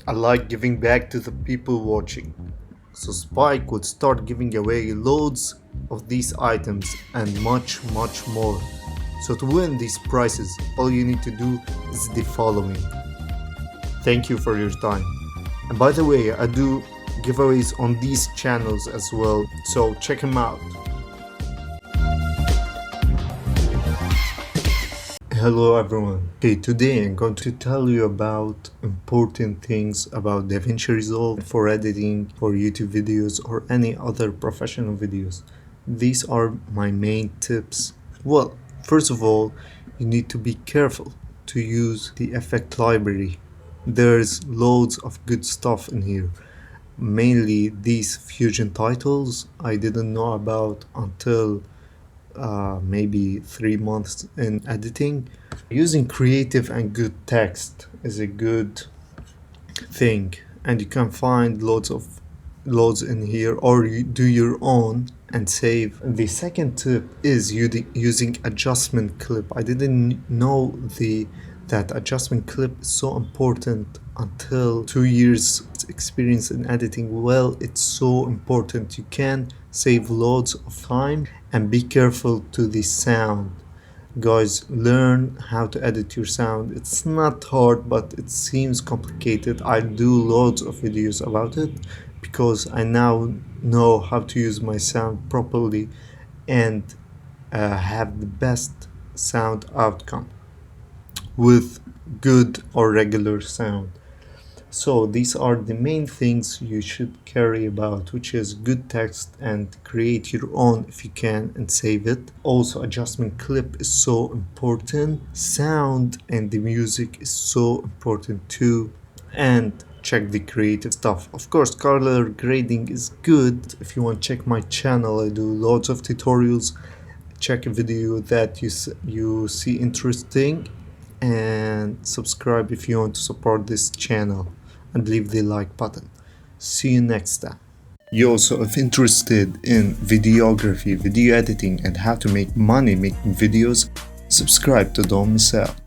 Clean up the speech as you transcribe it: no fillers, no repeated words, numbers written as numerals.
I like giving back to the people watching. So Spike would start giving away loads of these items and much more. So to win these prizes, all you need to do is the following. Thank you for your time. And by the way, I do giveaways on these channels as well, so check them out. Hello everyone. Okay, today I'm going to tell you about important things about DaVinci Resolve for editing, for YouTube videos or any other professional videos. These are my main tips. Well, first of all, you need to be careful to use the effect library. There's loads of good stuff in here. Mainly these fusion titles I didn't know about until maybe 3 months in editing. Using creative and good text is a good thing, and you can find loads in here, or you do your own and save. The second tip is using adjustment clip. I didn't know that adjustment clip is so important until 2 years experience in editing. Well, it's so important. You can save loads of time, and be careful to the sound. Guys, learn how to edit your sound. It's not hard, but it seems complicated. I do loads of videos about it because I now know how to use my sound properly and have the best sound outcome with good or regular sound. So these are the main things you should carry about, which is good text and create your own if you can and save it. Also, adjustment clip is so important. Sound and the music is so important too. And check the creative stuff. Of course, color grading is good. If you want to check my channel, I do lots of tutorials. Check a video that you see interesting and subscribe if you want to support this channel, and leave the like button. See you next time. You also, if interested in videography, video editing and how to make money making videos, subscribe to don't miss out.